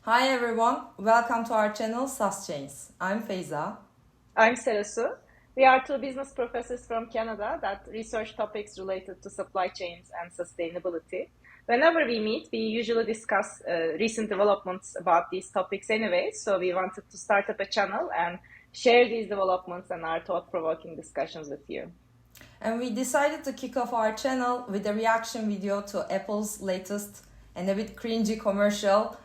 Hi everyone, welcome to our channel SusChains. I'm Feyza. I'm Serasu. We are two business professors from Canada that research topics related to supply chains and sustainability. Whenever we meet, we usually discuss recent developments about these topics anyway, so we wanted to start up a channel and share these developments and our thought-provoking discussions with you. And we decided to kick off our channel with a reaction video to Apple's latest and a bit cringy commercial.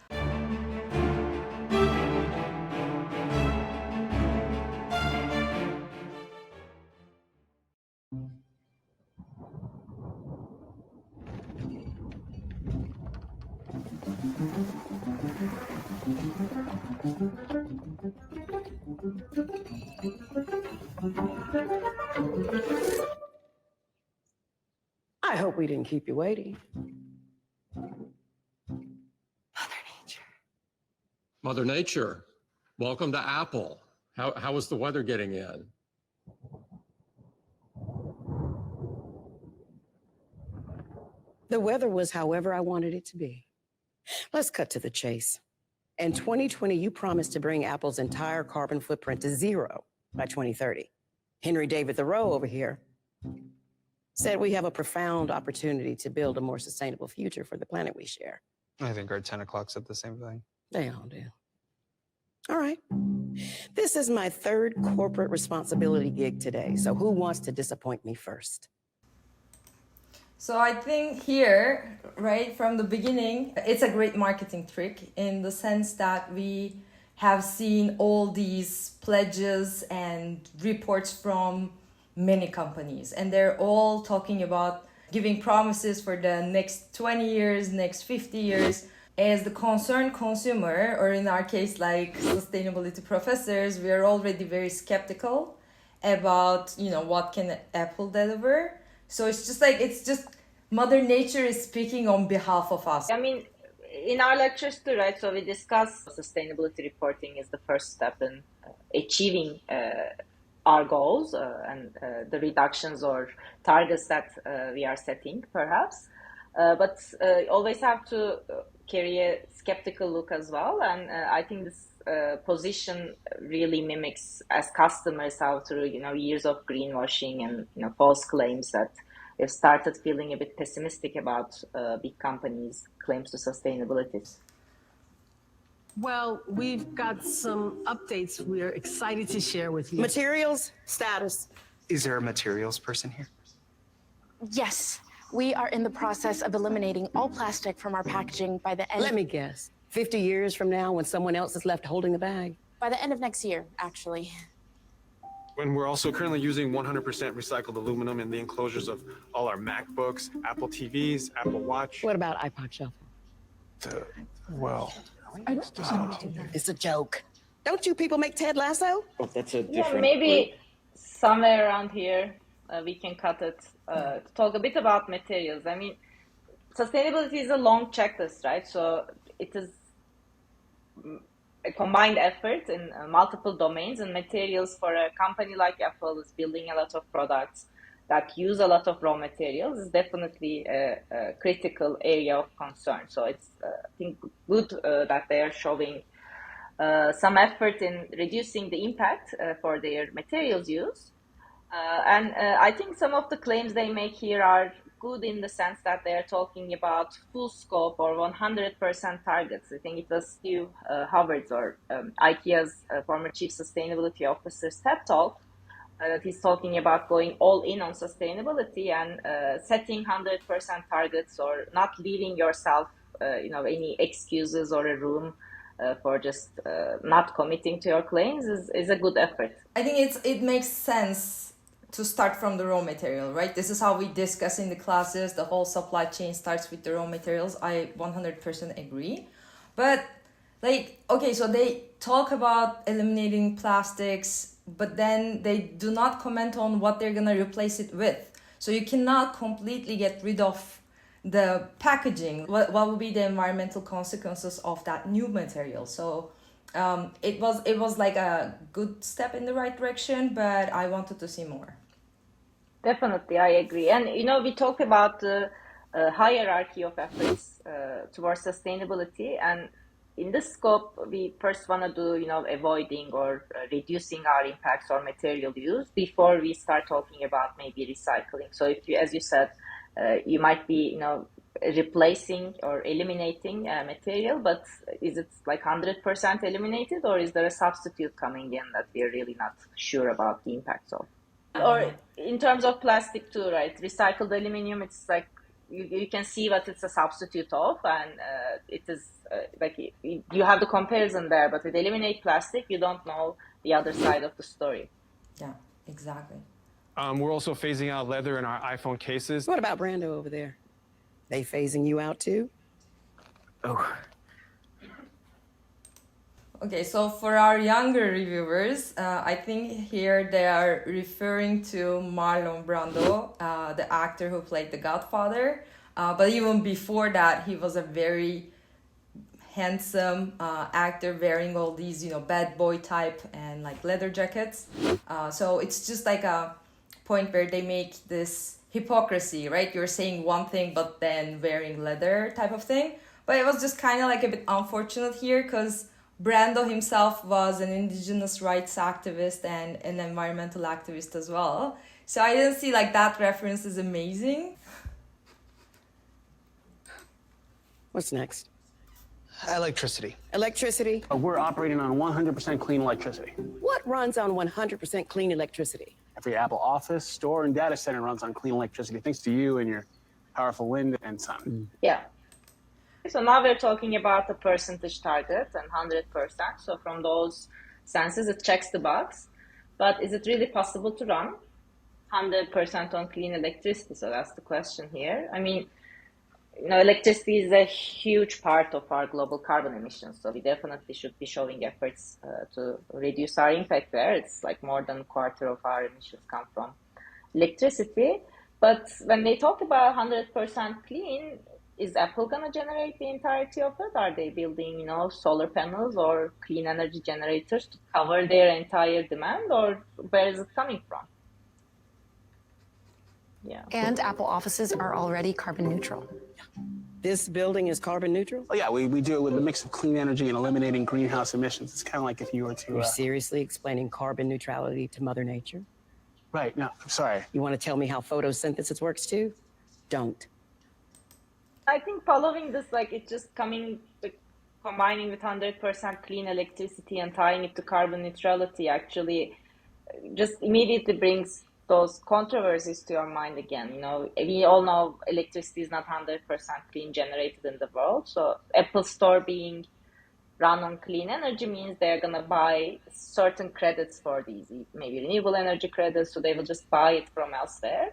I hope we didn't keep you waiting. Mother Nature, welcome to Apple. How is the weather getting in? The weather was however I wanted it to be. Let's cut to the chase. In 2020, you promised to bring Apple's entire carbon footprint to zero by 2030. Henry David Thoreau over here said we have a profound opportunity to build a more sustainable future for the planet we share. I think our 10 o'clock said the same thing. They all do. All right. This is my third corporate responsibility gig today, so who wants to disappoint me first? So I think here, right from the beginning, it's a great marketing trick in the sense that we have seen all these pledges and reports from many companies, and they're all talking about giving promises for the next 20 years, next 50 years. As the concerned consumer, or in our case, like sustainability professors, we are already very skeptical about, what can Apple deliver. So it's just Mother Nature is speaking on behalf of us. I mean, in our lectures too, right? So we discuss sustainability reporting is the first step in achieving our goals and the reductions or targets that we are setting, perhaps. But always have to carry a skeptical look as well. And I think this position really mimics as customers how through, years of greenwashing and, false claims that we've started feeling a bit pessimistic about big companies' claims to sustainability. Well, we've got some updates we're excited to share with you. Materials, status. Is there a materials person here? Yes, we are in the process of eliminating all plastic from our packaging by the end. Let me guess. 50 years from now when someone else is left holding the bag? By the end of next year, actually. And we're also currently using 100% recycled aluminum in the enclosures of all our MacBooks, Apple TVs, Apple Watch. What about iPod Shuffle? It's a joke. Don't you people make Ted Lasso? Oh, that's a different. Yeah, maybe somewhere around here we can cut it to talk a bit about materials. I mean, sustainability is a long checklist, right? So it is a combined effort in multiple domains, and materials for a company like Apple is building a lot of products that use a lot of raw materials is definitely a critical area of concern. So it's, I think, good that they are showing some effort in reducing the impact for their materials use. And I think some of the claims they make here are good in the sense that they are talking about full scope or 100% targets. I think it was Steve Howard's or IKEA's former chief sustainability officer's TED talk that he's talking about going all in on sustainability and setting 100% targets or not leaving yourself, any excuses or a room for just not committing to your claims is a good effort. I think it makes sense to start from the raw material, right? This is how we discuss in the classes. The whole supply chain starts with the raw materials. I 100% agree. But so they talk about eliminating plastics, but then they do not comment on what they're going to replace it with. So you cannot completely get rid of the packaging. What will be the environmental consequences of that new material? So it was like a good step in the right direction, but I wanted to see more. Definitely, I agree. And, we talk about the hierarchy of efforts towards sustainability. And in this scope, we first want to do, avoiding or reducing our impacts or material use before we start talking about maybe recycling. So if you, as you said, you might be, replacing or eliminating material, but is it like 100% eliminated, or is there a substitute coming in that we're really not sure about the impacts of? Or in terms of plastic too, right? Recycled aluminum, it's like you can see what it's a substitute of, and it is like you have the comparison there, but with eliminate plastic, you don't know the other side of the story. Yeah, exactly. We're also phasing out leather in our iPhone cases. What about Brando over there? They phasing you out too? Oh, Okay, so for our younger reviewers, I think here they are referring to Marlon Brando, the actor who played The Godfather. But even before that, he was a very handsome actor wearing all these, bad boy type and like leather jackets. So it's just like a point where they make this hypocrisy, right? You're saying one thing, but then wearing leather type of thing. But it was just kind of like a bit unfortunate here because Brando himself was an indigenous rights activist and an environmental activist as well. So I didn't see like that reference is amazing. What's next? electricity. Electricity? We're operating on 100% clean electricity. What runs on 100% clean electricity? Every Apple office, store, and data center runs on clean electricity, thanks to you and your powerful wind and sun. Yeah. So now we're talking about the percentage target and 100%. So from those senses, it checks the box. But is it really possible to run 100% on clean electricity? So that's the question here. I mean, electricity is a huge part of our global carbon emissions. So we definitely should be showing efforts to reduce our impact there. It's like more than a quarter of our emissions come from electricity. But when they talk about 100% clean, is Apple going to generate the entirety of it? Are they building, solar panels or clean energy generators to cover their entire demand, or where is it coming from? Yeah. And Apple offices are already carbon neutral. This building is carbon neutral? Oh, yeah, we do it with a mix of clean energy and eliminating greenhouse emissions. It's kind of like if you were to... You're seriously explaining carbon neutrality to Mother Nature? Right, no, I'm sorry. You want to tell me how photosynthesis works too? Don't. I think following this, it's just combining with 100% clean electricity and tying it to carbon neutrality actually just immediately brings those controversies to your mind again. We all know electricity is not 100% clean generated in the world. So Apple Store being run on clean energy means they're going to buy certain credits for these, maybe renewable energy credits, so they will just buy it from elsewhere.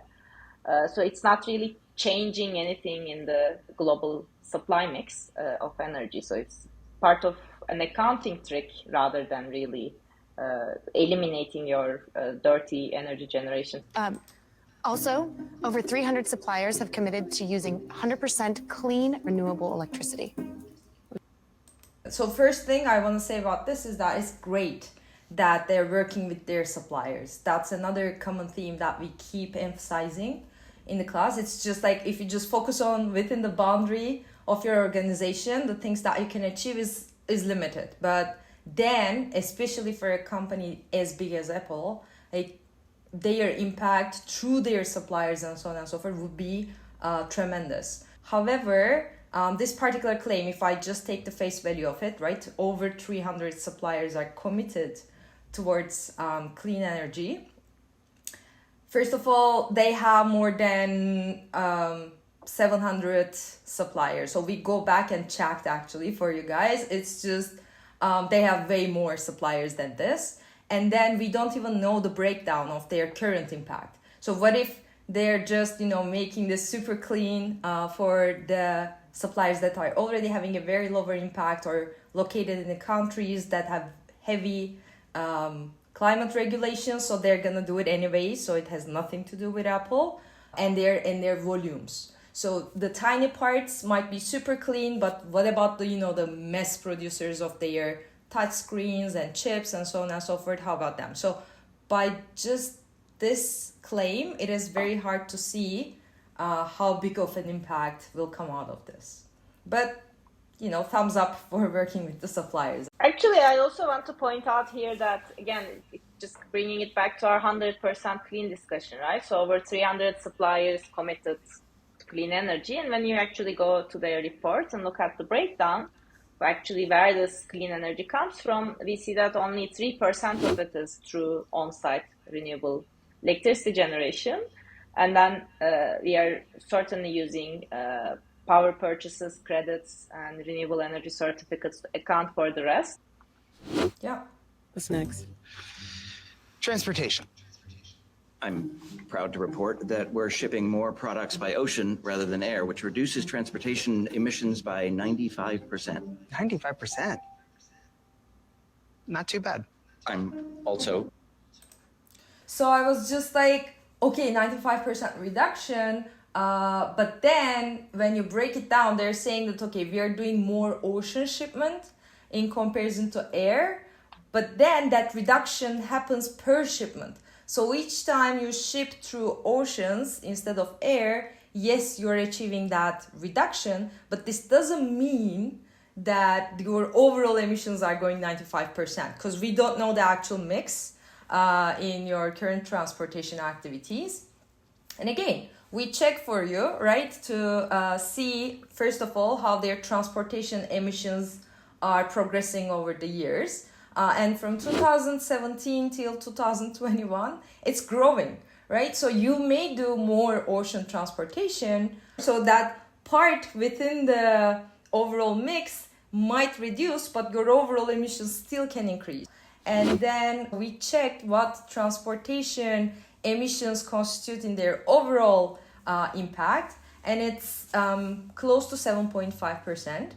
So it's not really changing anything in the global supply mix of energy. So it's part of an accounting trick rather than really eliminating your dirty energy generation. Also, over 300 suppliers have committed to using 100% clean, renewable electricity. So first thing I want to say about this is that it's great that they're working with their suppliers. That's another common theme that we keep emphasizing in the class. It's just like if you just focus on within the boundary of your organization, the things that you can achieve is limited. But then, especially for a company as big as Apple, their impact through their suppliers and so on and so forth would be tremendous. However, this particular claim, if I just take the face value of it, right, over 300 suppliers are committed towards clean energy. First of all, they have more than 700 suppliers. So we go back and checked actually for you guys. It's just they have way more suppliers than this. And then we don't even know the breakdown of their current impact. So what if they're just, making this super clean for the suppliers that are already having a very lower impact or located in the countries that have heavy climate regulations, so they're gonna do it anyway, so it has nothing to do with Apple, and they're in their volumes. So the tiny parts might be super clean, but what about the mass producers of their touch screens and chips and so on and so forth? How about them? So by just this claim, it is very hard to see how big of an impact will come out of this. But thumbs up for working with the suppliers. Actually, I also want to point out here that, again, just bringing it back to our 100% clean discussion, right? So over 300 suppliers committed to clean energy. And when you actually go to their report and look at the breakdown, actually where this clean energy comes from, we see that only 3% of it is through on-site renewable electricity generation. And then we are certainly using power purchases, credits, and renewable energy certificates to account for the rest. Yeah. What's next? Transportation. I'm proud to report that we're shipping more products by ocean rather than air, which reduces transportation emissions by 95%. 95%. Not too bad. I'm also So I was just like, okay, 95% reduction. But then when you break it down, they're saying that, okay, we are doing more ocean shipment in comparison to air. But then that reduction happens per shipment. So each time you ship through oceans instead of air, yes, you're achieving that reduction, but this doesn't mean that your overall emissions are going 95% because we don't know the actual mix in your current transportation activities. And again, we check for you, right, to see, first of all, how their transportation emissions are progressing over the years. And from 2017 till 2021, it's growing, right? So you may do more ocean transportation, so that part within the overall mix might reduce, but your overall emissions still can increase. And then we checked what transportation emissions constitute in their overall impact, and it's close to 7.5%.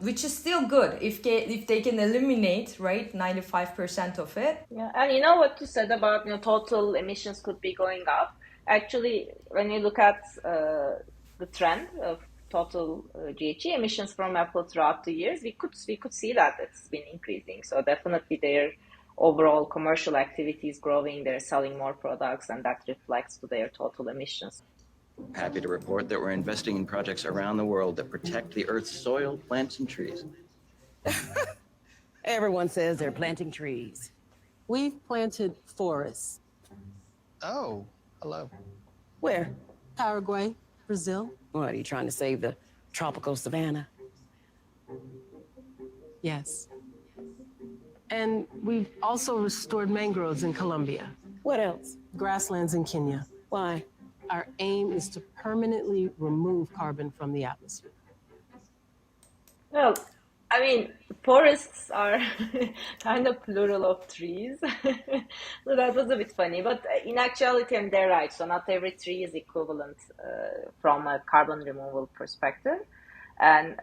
Which is still good if they can eliminate, right, 95% of it. Yeah, and you know what you said about total emissions could be going up. Actually, when you look at the trend of total GHG emissions from Apple throughout the years, we could see that it's been increasing. So definitely their overall commercial activity is growing. They're selling more products, and that reflects to their total emissions. happy to report that we're investing in projects around the world that protect the Earth's soil, plants, and trees. Everyone says they're planting trees. We've planted forests. Oh, hello. Where? Paraguay, Brazil. What, are you trying to save the tropical savanna? Yes. And we've also restored mangroves in Colombia, What else? grasslands in Kenya. Why? Our aim is to permanently remove carbon from the atmosphere. Well, I mean, forests are kind of plural of trees. So that was a bit funny. But in actuality, and they're right. So not every tree is equivalent from a carbon removal perspective. And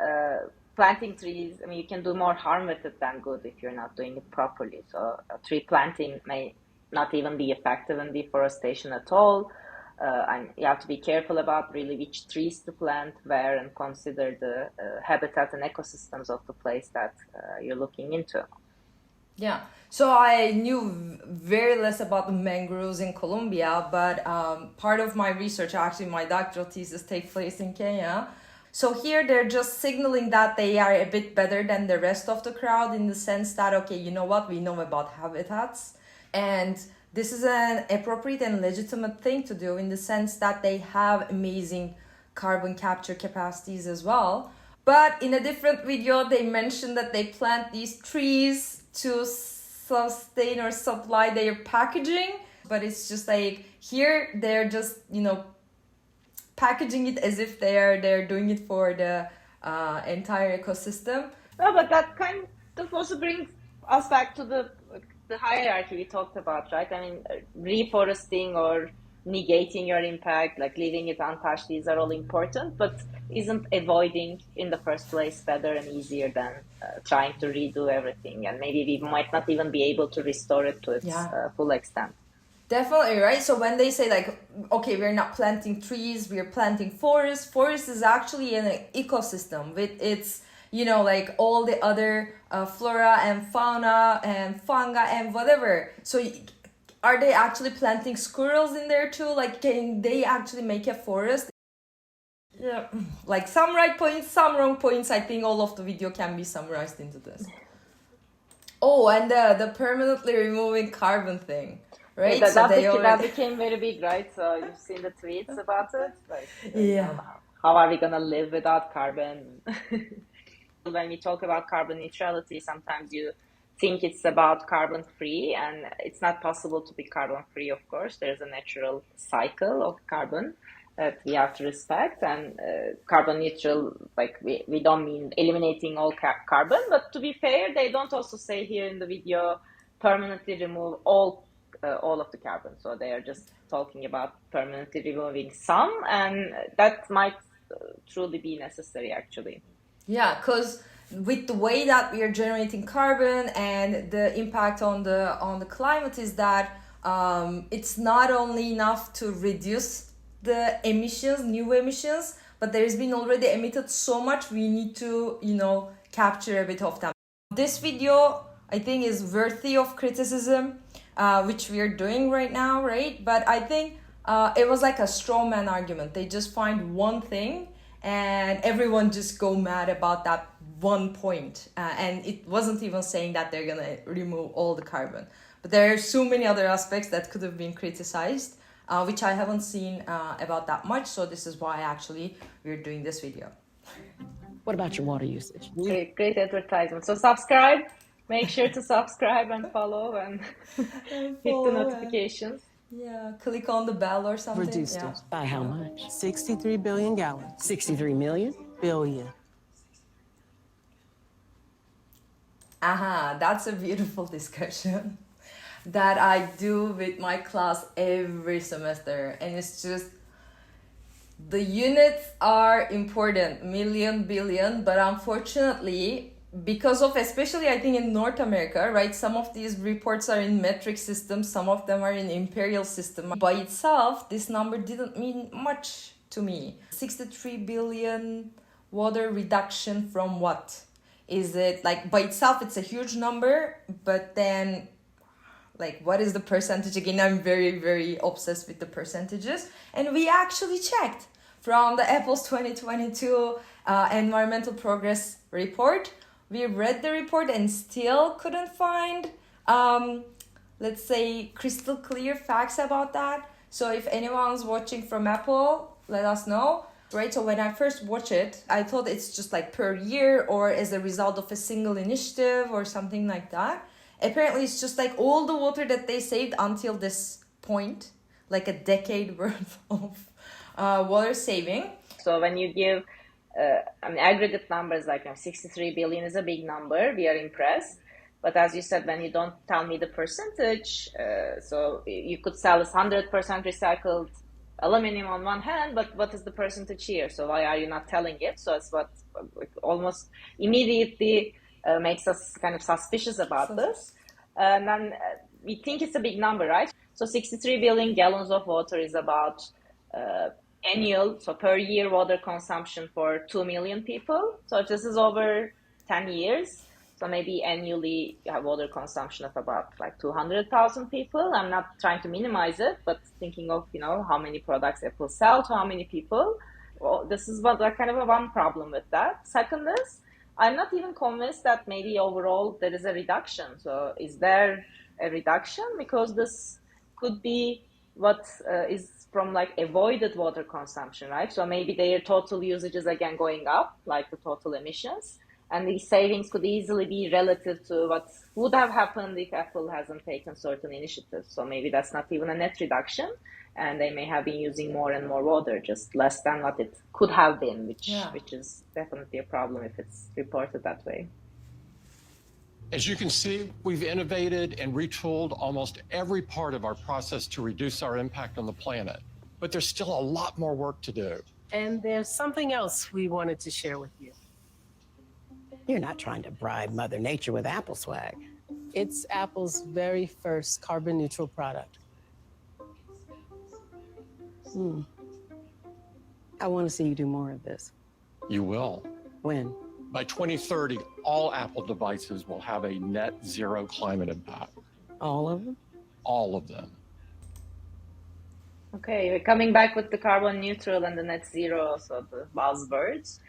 planting trees, I mean, you can do more harm with it than good if you're not doing it properly. So tree planting may not even be effective in deforestation at all. And you have to be careful about really which trees to plant where and consider the habitat and ecosystems of the place that you're looking into. Yeah, so I knew very less about the mangroves in Colombia, but part of my research, actually my doctoral thesis, takes place in Kenya. So here they're just signaling that they are a bit better than the rest of the crowd in the sense that, okay, you know what, we know about habitats, and this is an appropriate and legitimate thing to do in the sense that they have amazing carbon capture capacities as well. But in a different video, they mentioned that they plant these trees to sustain or supply their packaging. But it's just like here, they're just, packaging it as if they're doing it for the entire ecosystem. Well, but that kind of also brings us back to the hierarchy we talked about, right? I mean, reforesting or negating your impact, like leaving it untouched, these are all important, but isn't avoiding in the first place better and easier than trying to redo everything? And maybe we might not even be able to restore it to its full extent. Definitely, right? So when they say like, okay, we're not planting trees, we're planting forests. Forest is actually an ecosystem with its, like all the other flora and fauna and fungi and whatever. So are they actually planting squirrels in there too? Like, can they actually make a forest? Yeah, like some right points, some wrong points. I think all of the video can be summarized into this. Oh, and the permanently removing carbon thing, right? Yeah, So they that already... became very big, right? So you've seen the tweets about it, like Yeah. how are we gonna live without carbon? When we talk about carbon neutrality, sometimes you think it's about carbon free, and it's not possible to be carbon free, of course. There's a natural cycle of carbon that we have to respect, and carbon neutral, like we don't mean eliminating all carbon, but to be fair, they don't also say here in the video permanently remove all of the carbon. So they are just talking about permanently removing some, and that might truly be necessary actually. Yeah, because with the way that we are generating carbon and the impact on the climate is that it's not only enough to reduce the emissions, new emissions, but there's been already emitted so much, we need to, capture a bit of them. This video, I think, is worthy of criticism, which we are doing right now, right? But I think it was like a straw man argument. They just find one thing and everyone just go mad about that one point. And it wasn't even saying that they're gonna remove all the carbon. But there are so many other aspects that could have been criticized, which I haven't seen about that much. So this is why actually we're doing this video. What about your water usage? Great advertisement. So subscribe, make sure to subscribe and follow and hit the notifications. Yeah, click on the bell or something. Reduced Yeah. it. By how much? 63 billion gallons. 63 million? Billion. That's a beautiful discussion that I do with my class every semester. And it's just, the units are important, million, billion, but unfortunately, because of, especially I think in North America, right, some of these reports are in metric systems, some of them are in imperial system. By itself, this number didn't mean much to me. 63 billion water reduction from what? Is it like by itself, it's a huge number, but then like what is the percentage? Again, I'm very, very obsessed with the percentages. And we actually checked from the Apple's 2022 Environmental Progress Report. We read the report and still couldn't find, let's say, crystal clear facts about that. So if anyone's watching from Apple, let us know. Right, so when I first watched it, I thought it's just like per year or as a result of a single initiative or something like that. Apparently, it's just like all the water that they saved until this point, like a decade worth of water saving. So when you give aggregate numbers like 63 billion is a big number, we are impressed. But as you said, when you don't tell me the percentage, so you could sell us 100% recycled aluminum on one hand, but what is the percentage here? So why are you not telling it? So it's what almost immediately makes us kind of suspicious about this. And then we think it's a big number, right? So 63 billion gallons of water is about annual, so per year water consumption for 2 million people. So if this is over 10 years, so maybe annually you have water consumption of about like 200,000 people. I'm not trying to minimize it, but thinking of, how many products Apple sell to how many people. Well, this is kind of one problem with that. Second is, I'm not even convinced that maybe overall there is a reduction. So is there a reduction? Because this could be what is from like avoided water consumption, right? So maybe their total usage is again going up, like the total emissions. And these savings could easily be relative to what would have happened if Apple hasn't taken certain initiatives. So maybe that's not even a net reduction, and they may have been using more and more water, just less than what it could have been, which is definitely a problem if it's reported that way. As you can see, we've innovated and retooled almost every part of our process to reduce our impact on the planet. But there's still a lot more work to do. And there's something else we wanted to share with you. You're not trying to bribe Mother Nature with Apple swag. It's Apple's very first carbon neutral product. I want to see you do more of this. You will. When? By 2030, all Apple devices will have a net zero climate impact. All of them? All of them. Okay, we're coming back with the carbon neutral and the net zero, so the buzzwords.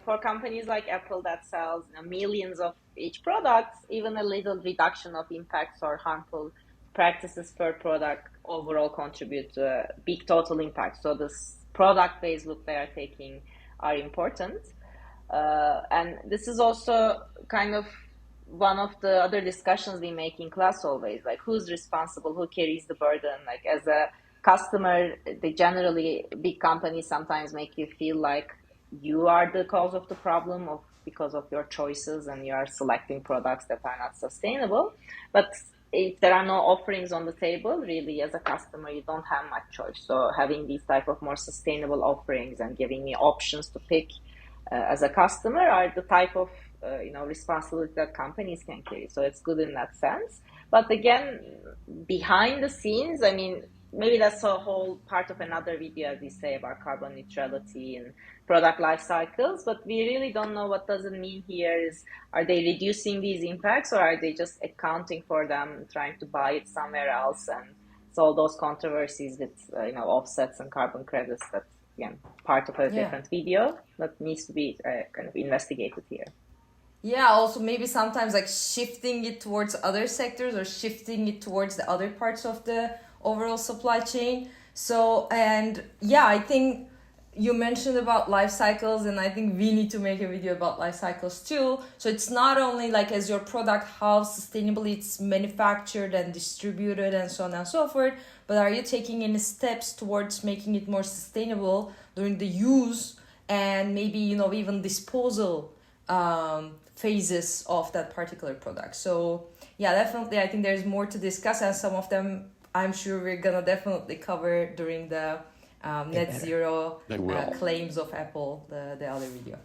For companies like Apple that sells millions of each product, even a little reduction of impacts or harmful practices per product overall contribute to a big total impact. So this product-based look they are taking are important. And this is also kind of one of the other discussions we make in class always, like who's responsible, who carries the burden. Like as a customer, they generally, big companies sometimes make you feel like you are the cause of the problem because of your choices and you are selecting products that are not sustainable. But if there are no offerings on the table, really as a customer, you don't have much choice. So having these type of more sustainable offerings and giving me options to pick as a customer are the type of responsibility that companies can carry. So it's good in that sense. But again, behind the scenes, I mean, maybe that's a whole part of another video, as we say, about carbon neutrality and product life cycles. But we really don't know what does it mean here. Are they reducing these impacts, or are they just accounting for them, trying to buy it somewhere else? And it's all those controversies with offsets and carbon credits that, again, part of a different video that needs to be kind of investigated here. Yeah, also maybe sometimes like shifting it towards other sectors or shifting it towards the other parts of the overall supply chain. So, and yeah, I think you mentioned about life cycles, and I think we need to make a video about life cycles too. So it's not only like as your product, how sustainably it's manufactured and distributed and so on and so forth, but are you taking any steps towards making it more sustainable during the use and maybe, even disposal phases of that particular product. So yeah, definitely I think there's more to discuss, and some of them I'm sure we're gonna definitely cover during the net zero claims of Apple, the other video.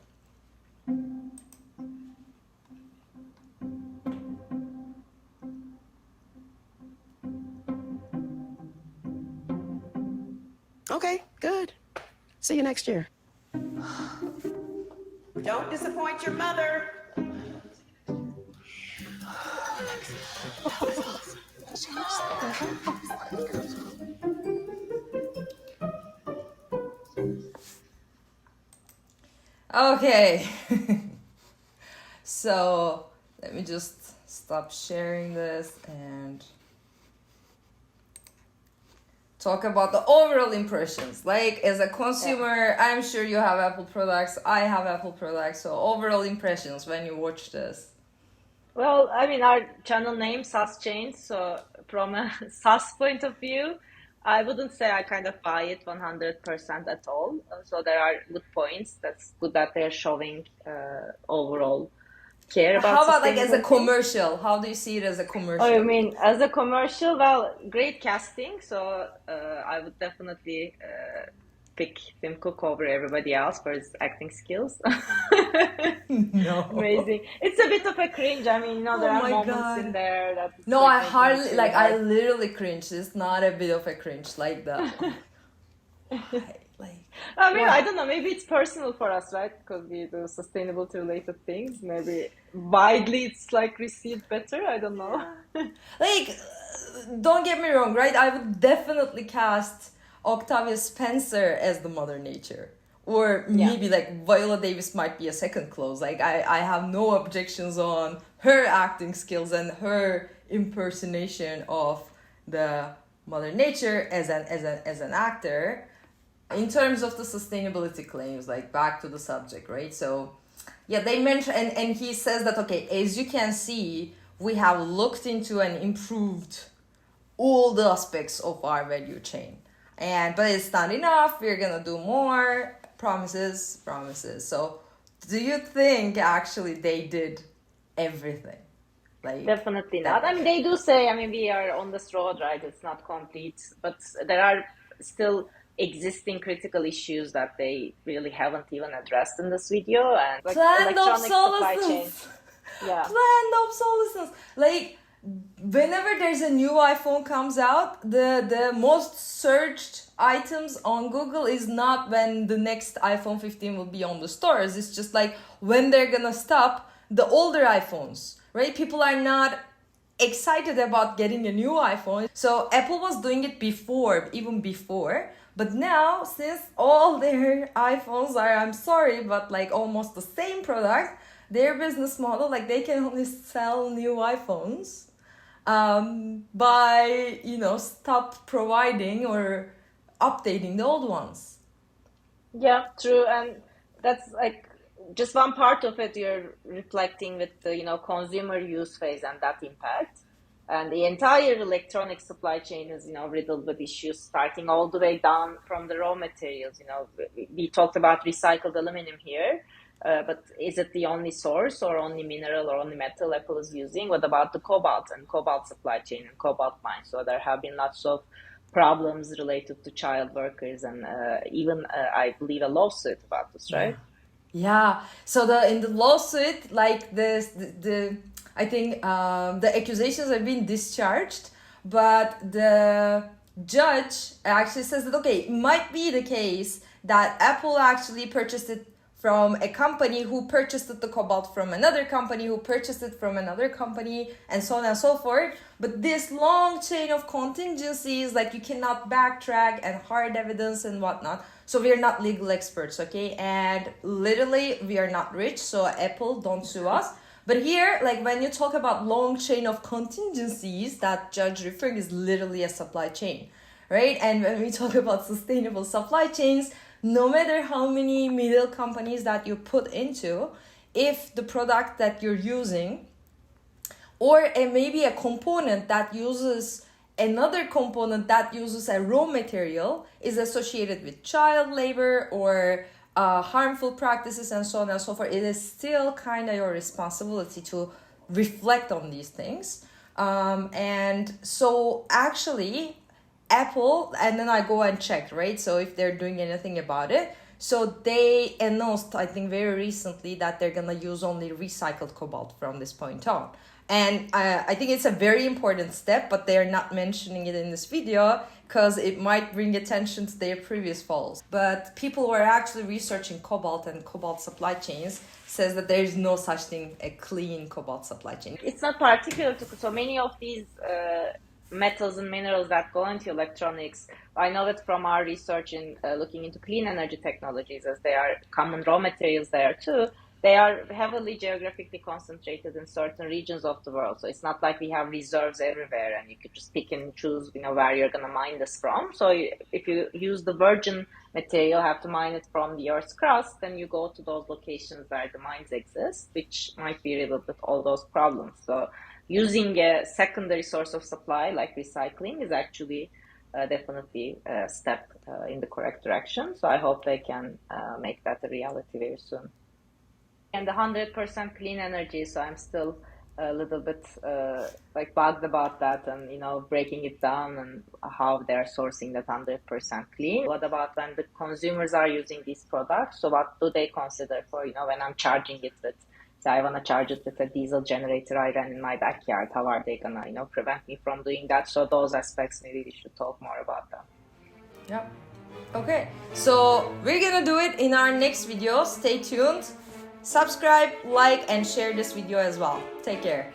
Okay, good. See you next year. Don't disappoint your mother. Okay. So let me just stop sharing this and talk about the overall impressions. Like as a consumer, I'm sure you have Apple products, I have Apple products, so overall impressions when you watch this. Well, I mean, our channel name, SaaS Chains, so from a SaaS point of view, I wouldn't say I kind of buy it 100% at all. So there are good points. That's good that they're showing overall care about. How about like as a commercial? How do you see it as a commercial? Oh, you mean as a commercial? Well, great casting. So I would definitely pick Tim Cook over everybody else for his acting skills. No. Amazing. It's a bit of a cringe. I mean, there are moments in there that. No, I hardly like. I literally cringe. It's not a bit of a cringe like that. I mean, I don't know. Maybe it's personal for us, right? Because we do sustainability related things. Maybe widely it's like received better. I don't know. Like, don't get me wrong, right? I would definitely cast Octavia Spencer as the Mother Nature. Or maybe like Viola Davis might be a second close. Like I have no objections on her acting skills and her impersonation of the Mother Nature as an actor. In terms of the sustainability claims, like back to the subject, right? So yeah, they mention and he says that okay, as you can see, we have looked into and improved all the aspects of our value chain. But it's not enough. We're gonna do more. Promises. So do you think actually they did everything? Like definitely not. I mean, they do say, I mean, we are on this road, right? It's not complete, but there are still existing critical issues that they really haven't even addressed in this video. And like planned obsolescence. Yeah. Planned obsolescence. Like whenever there's a new iPhone comes out, the most searched items on Google is not when the next iPhone 15 will be on the stores. It's just like when they're gonna stop the older iPhones, right? People are not excited about getting a new iPhone. So Apple was doing it before, even before. But now, since all their iPhones are, I'm sorry, but like almost the same product, their business model, like they can only sell new iPhones by, you know, stop providing or updating the old ones. Yeah, true. And that's like just one part of it you're reflecting with the, you know, consumer use phase and that impact. And the entire electronic supply chain is, you know, riddled with issues starting all the way down from the raw materials. You know, we talked about recycled aluminum here, but is it the only source or only mineral or only metal Apple is using? What about the cobalt and cobalt supply chain and cobalt mines? So there have been lots of problems related to child workers and even, I believe, a lawsuit about this, right? Yeah. So in the lawsuit, like the I think the accusations have been discharged, but the judge actually says that, okay, it might be the case that Apple actually purchased it from a company who purchased the cobalt from another company who purchased it from another company, and so on and so forth. But this long chain of contingencies, like you cannot backtrack, and hard evidence and whatnot. So we are not legal experts, okay? And literally, we are not rich, so Apple, don't sue us. But here, like when you talk about long chain of contingencies, that judge referring is literally a supply chain, right? And when we talk about sustainable supply chains, no matter how many middle companies that you put into, if the product that you're using or maybe a component that uses another component that uses a raw material is associated with child labor or harmful practices and so on and so forth, it is still kind of your responsibility to reflect on these things. And so actually Apple, and then I go and check, right? So if they're doing anything about it. So they announced, I think very recently, that they're gonna use only recycled cobalt from this point on. And I think it's a very important step, but they're not mentioning it in this video because it might bring attention to their previous falls. But people who are actually researching cobalt and cobalt supply chains says that there is no such thing, a clean cobalt supply chain. It's not particular to so many of these metals and minerals that go into electronics. I know it from our research in looking into clean energy technologies, as they are common raw materials there too. They are heavily geographically concentrated in certain regions of the world. So it's not like we have reserves everywhere and you could just pick and choose, you know, where you're going to mine this from. So if you use the virgin material, have to mine it from the Earth's crust, then you go to those locations where the mines exist, which might be riddled with all those problems. So using a secondary source of supply like recycling is actually definitely a step in the correct direction. So I hope they can make that a reality very soon. And the 100% clean energy, so I'm still a little bit like bugged about that and, you know, breaking it down and how they're sourcing that 100% clean. What about when the consumers are using these products? So what do they consider for, you know, when I'm charging it with, say I want to charge it with a diesel generator I ran in my backyard, how are they going to, you know, prevent me from doing that? So those aspects, maybe we should talk more about them. Yep. Okay, so we're going to do it in our next video. Stay tuned. Subscribe, like, and share this video as well. Take care.